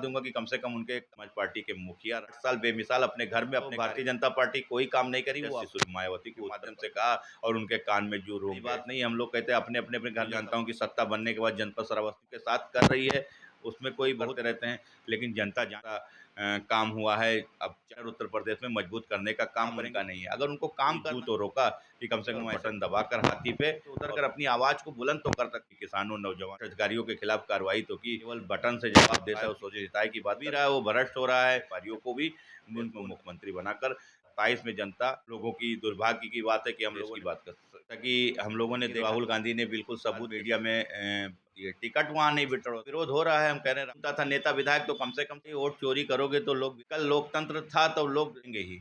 दूंगा कि कम से कम उनके समाज पार्टी के मुखिया 8 साल बेमिसाल अपने घर में अपने भारतीय जनता पार्टी कोई काम नहीं करी, वो सुश्री मायावती के माध्यम से कहा और उनके कान में जू हो बात नहीं। हम लोग कहते हैं अपने अपने अपने घर, जानता हूँ कि सत्ता बनने के बाद जनता श्रावस्ती के साथ कर रही है, उसमें कोई बहुत रहते हैं, लेकिन जनता जानता काम हुआ है। अब चार उत्तर प्रदेश में मजबूत करने का काम उनका नहीं है। अगर उनको काम कर तो रोका कि कम से कम बटन दबाकर हाथी पे उतर कर अपनी आवाज को बुलंद तो कर सकती। किसानों, नौजवान, अधिकारियों के खिलाफ कार्रवाई तो की, केवल बटन से जवाब देता है, सोचे जिताए की बात भी रहा है, वो भ्रष्ट हो रहा है। व्यापारियों को भी उनको मुख्यमंत्री बनाकर 27 में जनता लोगों की दुर्भाग्य की बात है कि हम लोगों की बात कर सकते, कि हम लोगों ने राहुल गांधी ने बिल्कुल सबूत मीडिया में ये टिकट वहां नहीं विड्रॉ, विरोध हो रहा है। हम कह रहे हैं था नेता विधायक तो कम से कम वोट चोरी करोगे तो लोग, कल लोकतंत्र था तो लोग देंगे ही।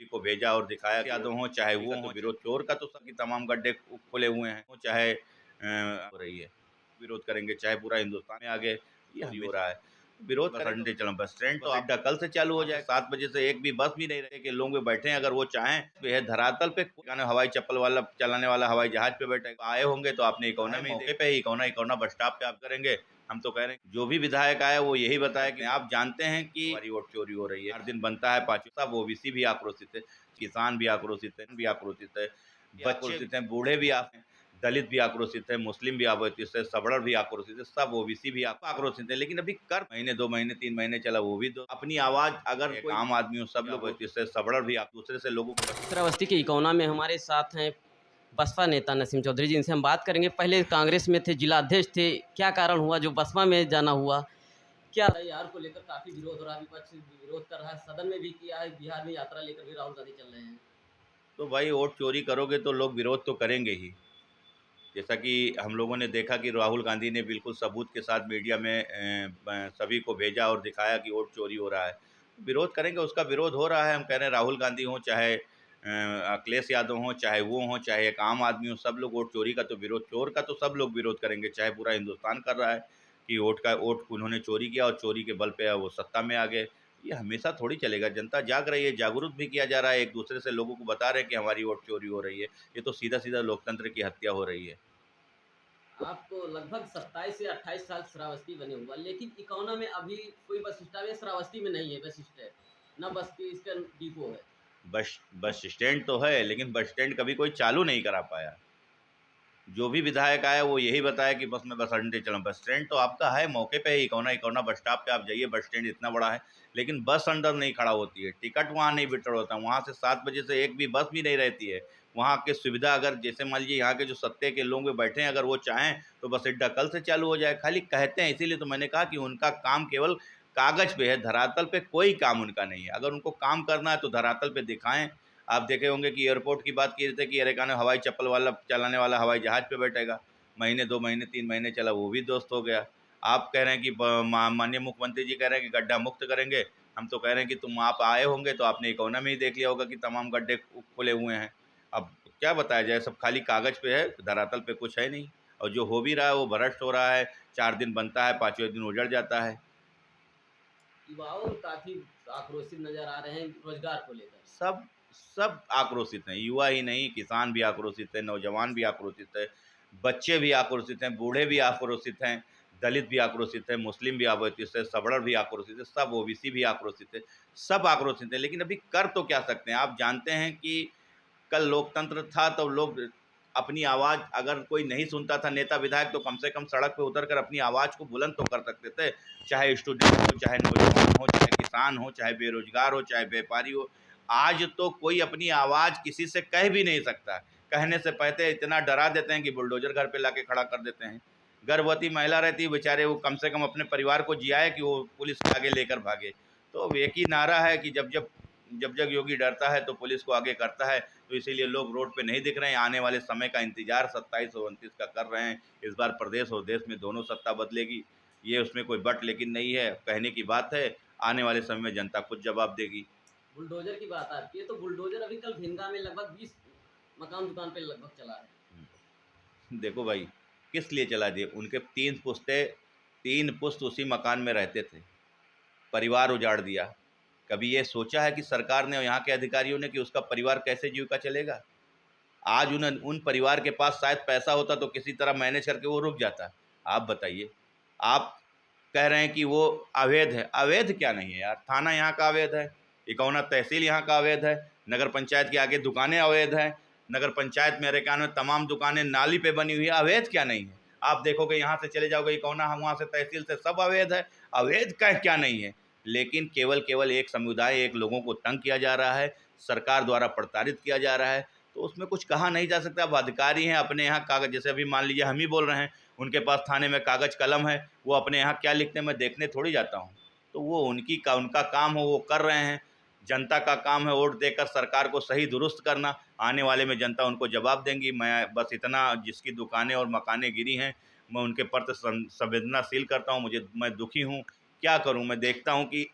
को भेजा और दिखाया, यादव हो चाहे वो हो, विरोध चोर का तो सबकी तमाम गड्ढे खुले हुए हैं, चाहे हो रही है, विरोध करेंगे चाहे पूरा हिंदुस्तान में आगे, ये हो रहा है विरोध करने चलो। बस ट्रेन तो आपका कल से चालू हो जाए, 7 बजे से एक भी बस भी नहीं रहे कि लोग भी बैठे हैं, अगर वो चाहें धरातल पे हवाई चप्पल वाला चलाने वाला हवाई जहाज पे बैठे आए होंगे तो आपने इकोनॉमी मौके पे ही इकोना बस स्टॉप पे आप करेंगे। हम तो कह रहे हैं जो भी विधायक आए वो यही बताया कि आप जानते हैं कि हमारी वोट चोरी हो रही है, हर दिन बनता है पांचों। सब ओबीसी भी आक्रोशित है, किसान भी आक्रोशित है, बच्चे हैं, बूढ़े भी दलित भी आक्रोशित है, मुस्लिम भी आक्रोशित है, सबड़ भी आक्रोशित है, सब ओबीसी भी आक्रोशित है। लेकिन अभी कर महीने 2 महीने 3 महीने चला वो भी दो अपनी आवाज, अगर कोई आम आदमी हो, सब लोग सबड़ भी आप दूसरे से लोगों को। श्रावस्ती के इकोना में हमारे साथ हैं बसपा नेता नसीम चौधरी जी, इनसे हम बात करेंगे। पहले कांग्रेस में थे, जिला अध्यक्ष थे, क्या कारण हुआ जो बसपा में जाना हुआ? क्या बिहार को लेकर काफी विरोध हो रहा है, विपक्ष विरोध कर रहा है, सदन में भी किया है, बिहार में यात्रा लेकर भी राहुल गांधी चल रहे हैं। तो भाई वोट चोरी करोगे तो लोग विरोध तो करेंगे ही। जैसा कि हम लोगों ने देखा कि राहुल गांधी ने बिल्कुल सबूत के साथ मीडिया में सभी को भेजा और दिखाया कि वोट चोरी हो रहा है, विरोध करेंगे, उसका विरोध हो रहा है। हम कह रहे हैं राहुल गांधी हो चाहे अखिलेश यादव हो, चाहे वो हो, चाहे एक आम आदमी हो, सब लोग वोट चोरी का तो विरोध, चोर का तो सब लोग विरोध करेंगे, चाहे पूरा हिंदुस्तान कर रहा है कि वोट उन्होंने चोरी किया और चोरी के बल पे वो सत्ता में आ गए। ये हमेशा थोड़ी चलेगा। जनता जाग रही है, जागरूक भी किया जा रहा है, एक दूसरे से लोगों को बता रहे हैं कि हमारी वोट चोरी हो रही है। ये तो सीधा सीधा लोकतंत्र की हत्या हो रही है। आपको लगभग 27 से 28 साल श्रावस्ती बने हुआ, लेकिन इकोना में अभी कोई बस स्टॉप है, श्रावस्ती में नहीं है बस स्टैंड, न बस की इसका डिपो है। बस स्टैंड तो है, लेकिन बस स्टैंड कभी कोई चालू नहीं करा पाया। जो भी विधायक आया वो यही बताया कि बस मैं बस अड्डे चला। बस स्टैंड तो आपका है मौके पे ही, इकोना बस स्टॉप पे आप जाइए, बस स्टैंड इतना बड़ा है, लेकिन बस अंदर नहीं खड़ा होती है, टिकट वहाँ नहीं विड्रॉ होता, वहाँ से 7 बजे से एक भी बस भी नहीं रहती है। वहाँ की सुविधा, अगर जैसे मान लीजिए यहाँ के जो सत्ते के लोग बैठे हैं, अगर वो चाहें तो बस अड्डा कल से चालू हो जाए। खाली कहते हैं, इसीलिए तो मैंने कहा कि उनका काम केवल कागज पे है, धरातल पे कोई काम उनका नहीं है। अगर उनको काम करना है तो धरातल पे दिखाएं। आप देखे होंगे कि एयरपोर्ट की बात की रहे थे कि अरे कहना हवाई चप्पल वाला चलाने वाला हवाई जहाज पे बैठेगा, महीने 2 महीने 3 महीने चला वो भी दोस्त हो गया। आप कह रहे हैं कि माननीय मुख्यमंत्री जी कह रहे हैं कि गड्ढा मुक्त करेंगे। हम तो कह रहे हैं कि तुम आप आए होंगे तो आपने इकोनॉमी में ही देख लिया होगा कि तमाम गड्ढे खुले हुए हैं। अब क्या बताया जाए, सब खाली कागज पे है, धरातल पे कुछ है नहीं। और जो हो भी रहा है वो भ्रष्ट हो रहा है। 4 दिन बनता है, 5वें दिन उजड़ जाता है। युवाओं काफी आक्रोशित नजर आ रहे हैं रोजगार को लेकर। सब सब आक्रोशित हैं, युवा ही नहीं, किसान भी आक्रोशित है, नौजवान भी आक्रोशित है, बच्चे भी आक्रोशित हैं, बूढ़े भी आक्रोशित हैं, दलित भी आक्रोशित है, मुस्लिम भी आक्रोशित है, सबड़ भी आक्रोशित है, सब ओबीसी भी आक्रोशित है, सब आक्रोशित है। लेकिन अभी कर तो क्या सकते हैं। आप जानते हैं कि कल लोकतंत्र था तो लोग अपनी आवाज़, अगर कोई नहीं सुनता था नेता विधायक तो कम से कम सड़क पे उतर कर अपनी आवाज़ को बुलंद तो कर सकते थे। चाहे स्टूडेंट हो, चाहे नौजवान हो, चाहे किसान हो, चाहे बेरोजगार हो, चाहे व्यापारी हो। आज तो कोई अपनी आवाज़ किसी से कह भी नहीं सकता। कहने से पहले इतना डरा देते हैं कि बुलडोजर घर पे लाके खड़ा कर देते हैं। गर्भवती महिला रहती है, बेचारे वो कम से कम अपने परिवार को जियाए कि वो पुलिस के आगे लेकर भागे। तो अब एक ही नारा है कि जब जब जब जब योगी डरता है तो पुलिस को आगे करता है। तो इसीलिए लोग रोड पे नहीं दिख रहे हैं। आने वाले समय का इंतजार 27 और 29 का कर रहे हैं। इस बार प्रदेश और देश में दोनों सत्ता बदलेगी, ये उसमें कोई बट लेकिन नहीं है, कहने की बात है। आने वाले समय में जनता खुद जवाब देगी। बुलडोजर की बात आपकी है, तो बुलडोजर अभी कल भिंगा में लगभग 20 मकान दुकान पे लगभग चला है। देखो भाई, किस लिए चला दिए? उनके 3 पुश्त उसी मकान में रहते थे, परिवार उजाड़ दिया। कभी ये सोचा है कि सरकार ने और यहाँ के अधिकारियों ने कि उसका परिवार कैसे जीविका चलेगा? आज उन परिवार के पास शायद पैसा होता तो किसी तरह मैनेज करके वो रुक जाता। आप बताइए, आप कह रहे हैं कि वो अवैध है। अवैध क्या नहीं है यार, थाना यहाँ का अवैध है, इकौना तहसील यहाँ का अवैध है, नगर पंचायत के आगे दुकानें अवैध हैं, नगर पंचायत मेरे ख्याल में तमाम दुकानें नाली पे बनी हुई है। अवैध क्या नहीं है? आप देखोगे यहाँ से चले जाओगे इकौना, हम वहाँ से तहसील से, सब अवैध है। अवैध का क्या नहीं है? लेकिन केवल केवल एक समुदाय, एक लोगों को तंग किया जा रहा है, सरकार द्वारा प्रताड़ित किया जा रहा है, तो उसमें कुछ कहा नहीं जा सकता। अब अधिकारी हैं अपने यहाँ कागज, जैसे अभी मान लीजिए हम ही बोल रहे हैं, उनके पास थाने में कागज कलम है, वो अपने यहाँ क्या लिखते हैं मैं देखने थोड़ी जाता हूँ। तो वो उनका काम हो, वो कर रहे हैं। जनता का काम है वोट देकर सरकार को सही दुरुस्त करना। आने वाले में जनता उनको जवाब देंगी। मैं बस इतना, जिसकी दुकानें और मकानें गिरी हैं, मैं उनके प्रति संवेदनाशील करता हूँ। मैं दुखी हूँ, क्या करूँ? मैं देखता हूँ कि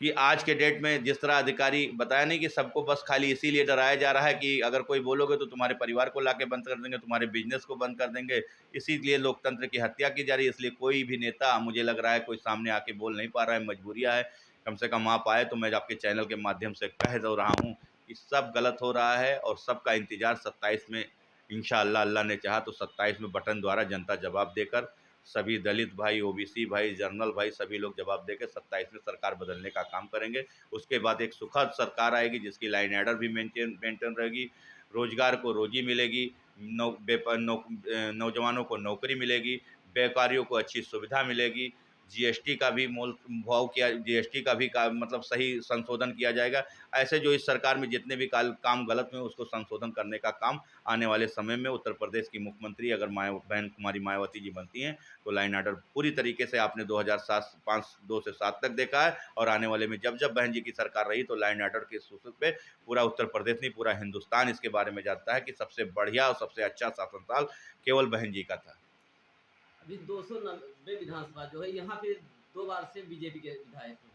कि आज के डेट में जिस तरह अधिकारी, बताया नहीं कि सबको बस खाली इसीलिए डराया जा रहा है कि अगर कोई बोलोगे तो तुम्हारे परिवार को लाके बंद कर देंगे, तुम्हारे बिजनेस को बंद कर देंगे। इसीलिए लोकतंत्र की हत्या की जा रही है। इसलिए कोई भी नेता, मुझे लग रहा है, कोई सामने आके बोल नहीं पा रहा है, मजबूरियाँ है। कम से कम आप आए तो मैं आपके चैनल के माध्यम से कह दो रहा हूँ कि सब गलत हो रहा है और सबका इंतजार 27 में, इंशाअल्लाह अल्लाह ने चाहा तो 27 में बटन द्वारा जनता जवाब देकर, सभी दलित भाई, ओबीसी भाई, जर्नल भाई, सभी लोग जवाब देकर 27 में सरकार बदलने का काम करेंगे। उसके बाद एक सुखद सरकार आएगी जिसकी लाइन आर्डर भी मेंटेन रहेगी, रोजगार को रोजी मिलेगी, नौजवानों को नौकरी मिलेगी, व्यापारियों को अच्छी सुविधा मिलेगी, जीएसटी का भी मोल भाव किया, जीएसटी का भी मतलब सही संशोधन किया जाएगा। ऐसे जो इस सरकार में जितने भी काम गलत हुए उसको संशोधन करने का काम आने वाले समय में उत्तर प्रदेश की मुख्यमंत्री अगर बहन कुमारी मायावती जी बनती हैं तो लाइन आर्डर पूरी तरीके से, आपने 2 से 7 तक देखा है, और आने वाले में जब जब बहन जी की सरकार रही तो लाइन आर्डर के सूत्र पे पूरा उत्तर प्रदेश नहीं, पूरा हिंदुस्तान इसके बारे में जानता है कि सबसे बढ़िया और सबसे अच्छा शासनकाल केवल बहन जी का था। अभी 290 विधानसभा जो है, यहाँ पे 2 बार से बीजेपी के विधायक हैं।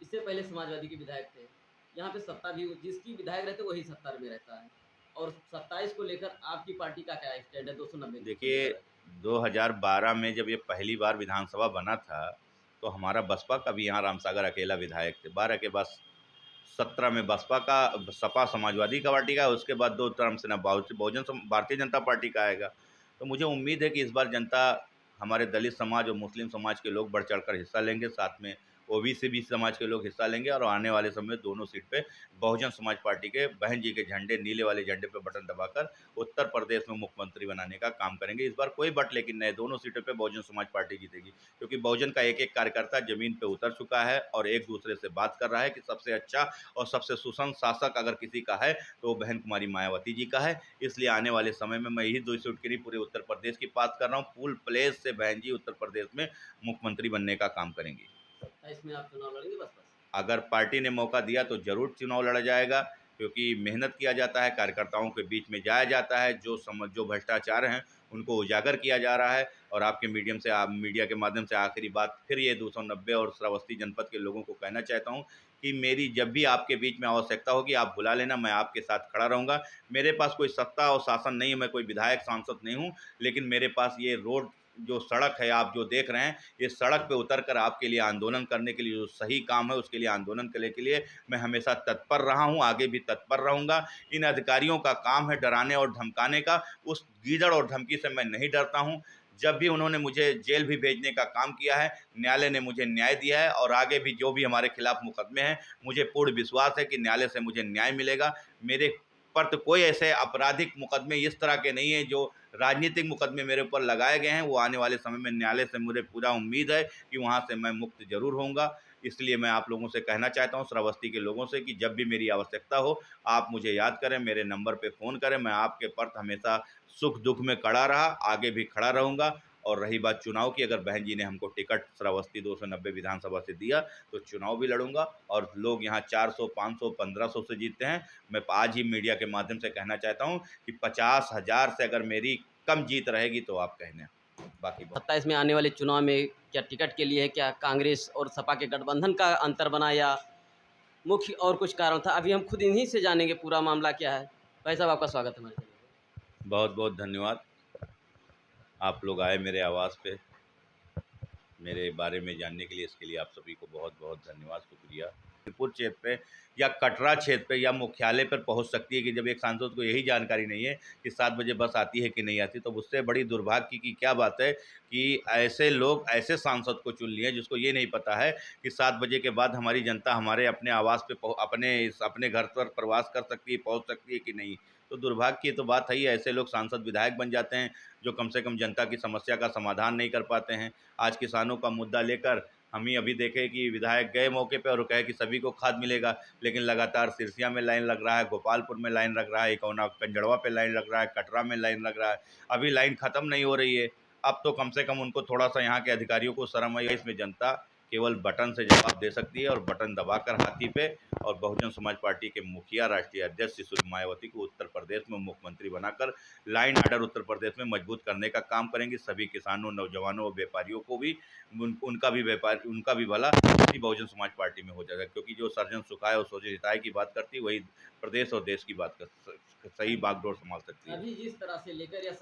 इससे पहले समाजवादी के विधायक थे। यहाँ पे सत्ता भी, जिसकी विधायक रहते वही सत्ता में रहता है। और 27 को लेकर आपकी पार्टी का क्या स्टैंड है 290? देखिए, 2012 में जब ये पहली बार विधानसभा बना था तो हमारा बसपा का भी यहाँ रामसागर अकेला विधायक थे। 12 के बाद 17 में बसपा का, सपा समाजवादी का पार्टी का, उसके बाद 2 टर्म से ना बहुजन भारतीय जनता पार्टी का आएगा। तो मुझे उम्मीद है कि इस बार जनता, हमारे दलित समाज और मुस्लिम समाज के लोग बढ़ चढ़कर हिस्सा लेंगे, साथ में ओबीसी भी समाज के लोग हिस्सा लेंगे, और आने वाले समय में दोनों सीट पे बहुजन समाज पार्टी के बहन जी के झंडे, नीले वाले झंडे पे बटन दबाकर उत्तर प्रदेश में मुख्यमंत्री बनाने का काम करेंगे। इस बार कोई बट लेकिन नहीं, दोनों सीटों पे बहुजन समाज पार्टी जीतेगी, क्योंकि बहुजन का एक एक कार्यकर्ता जमीन पे उतर चुका है और एक दूसरे से बात कर रहा है कि सबसे अच्छा और सबसे सुशासन शासक अगर किसी का है तो वो बहन कुमारी मायावती जी का है। इसलिए आने वाले समय में मैं यही 2 सीट के लिए पूरे उत्तर प्रदेश की बात कर रहा हूँ, फुल प्लेस से बहन जी उत्तर प्रदेश में मुख्यमंत्री बनने का काम करेंगी। 27 में आप चुनाव लड़ेंगे बसपा से? अगर पार्टी ने मौका दिया तो ज़रूर चुनाव लड़ा जाएगा, क्योंकि मेहनत किया जाता है, कार्यकर्ताओं के बीच में जाया जाता है, जो भ्रष्टाचार हैं उनको उजागर किया जा रहा है। और आपके मीडियम से, आप मीडिया के माध्यम से आखिरी बात फिर ये 290 और श्रावस्ती जनपद के लोगों को कहना चाहता हूँ कि मेरी जब भी आपके बीच में आवश्यकता होगी आप बुला लेना, मैं आपके साथ खड़ा रहूँगा। मेरे पास कोई सत्ता और शासन नहीं है, मैं कोई विधायक सांसद नहीं हूँ, लेकिन मेरे पास ये रोड, जो सड़क है आप जो देख रहे हैं, ये सड़क पे उतर कर आपके लिए आंदोलन करने के लिए, जो सही काम है उसके लिए आंदोलन करने के लिए मैं हमेशा तत्पर रहा हूँ, आगे भी तत्पर रहूँगा। इन अधिकारियों का काम है डराने और धमकाने का, उस गीदड़ और धमकी से मैं नहीं डरता हूँ। जब भी उन्होंने मुझे जेल भी भेजने का काम किया है, न्यायालय ने मुझे न्याय दिया है, और आगे भी जो भी हमारे खिलाफ मुकदमे हैं, मुझे पूर्ण विश्वास है कि न्यायालय से मुझे न्याय मिलेगा। मेरे पर तो कोई ऐसे आपराधिक मुकदमे इस तरह के नहीं हैं, जो राजनीतिक मुकदमे मेरे ऊपर लगाए गए हैं, वो आने वाले समय में न्यायालय से मुझे पूरा उम्मीद है कि वहाँ से मैं मुक्त ज़रूर होऊंगा। इसलिए मैं आप लोगों से कहना चाहता हूँ, श्रावस्ती के लोगों से, कि जब भी मेरी आवश्यकता हो आप मुझे याद करें, मेरे नंबर पे फ़ोन करें। मैं आपके प्रति हमेशा सुख दुख में खड़ा रहा, आगे भी खड़ा रहूँगा। और रही बात चुनाव की, अगर बहन जी ने हमको टिकट श्रावस्ती 290 विधानसभा से दिया तो चुनाव भी लड़ूंगा। और लोग यहाँ 400, 500, 1500 से जीतते हैं। मैं आज ही मीडिया के माध्यम से कहना चाहता हूँ कि 50,000 से अगर मेरी कम जीत रहेगी तो आप कहना, बाकी बहुत। 27 में आने वाले चुनाव में क्या टिकट के लिए है, क्या कांग्रेस और सपा के गठबंधन का अंतर बना, या मुख्य और कुछ कारण था? अभी हम खुद इन्हीं से जानेंगे पूरा मामला क्या है। भाई साहब, आपका स्वागत है हमारे चैनल पे। बहुत बहुत धन्यवाद, आप लोग आए मेरे आवाज़ पे मेरे बारे में जानने के लिए, इसके लिए आप सभी को बहुत बहुत धन्यवाद, शुक्रिया। जबलपुर क्षेत्र पे या कटरा क्षेत्र पे या मुख्यालय पर पहुंच सकती है कि जब एक सांसद को यही जानकारी नहीं है कि 7 बजे बस आती है कि नहीं आती, तो उससे बड़ी दुर्भाग्य की क्या बात है कि ऐसे लोग ऐसे सांसद को चुन लिए जिसको ये नहीं पता है कि 7 बजे के बाद हमारी जनता हमारे अपने आवास पे अपने घर पर प्रवास कर सकती है, पहुंच सकती है कि नहीं। तो दुर्भाग्य की तो बात है ही, ऐसे लोग सांसद विधायक बन जाते हैं जो कम से कम जनता की समस्या का समाधान नहीं कर पाते हैं। आज किसानों का मुद्दा लेकर हम ही अभी देखे कि विधायक गए मौके पे और कहे कि सभी को खाद मिलेगा, लेकिन लगातार सिरसिया में लाइन लग रहा है, गोपालपुर में लाइन लग रहा है, इकौना कंजड़वा पे लाइन लग रहा है, कटरा में लाइन लग रहा है। अभी लाइन खत्म नहीं हो रही है। अब तो कम से कम उनको थोड़ा सा यहाँ के अधिकारियों को शर्म आई है। इसमें जनता केवल बटन से जवाब दे सकती है और बटन दबाकर हाथी पे। और बहुजन समाज पार्टी के मुखिया राष्ट्रीय अध्यक्ष सुश्री मायावती को उत्तर प्रदेश में मुख्यमंत्री बनाकर लाइन ऑर्डर उत्तर प्रदेश में मजबूत करने का काम करेंगे। सभी किसानों, नौजवानों और व्यापारियों को भी उनका भी भला इसी बहुजन समाज पार्टी में हो जाएगा, क्योंकि जो सर्जन सुखाए और सोचे हिताय की बात करती है वही प्रदेश और देश की बात कर सही बागडोर संभाल सकती है। अभी जिस तरह से लेकर या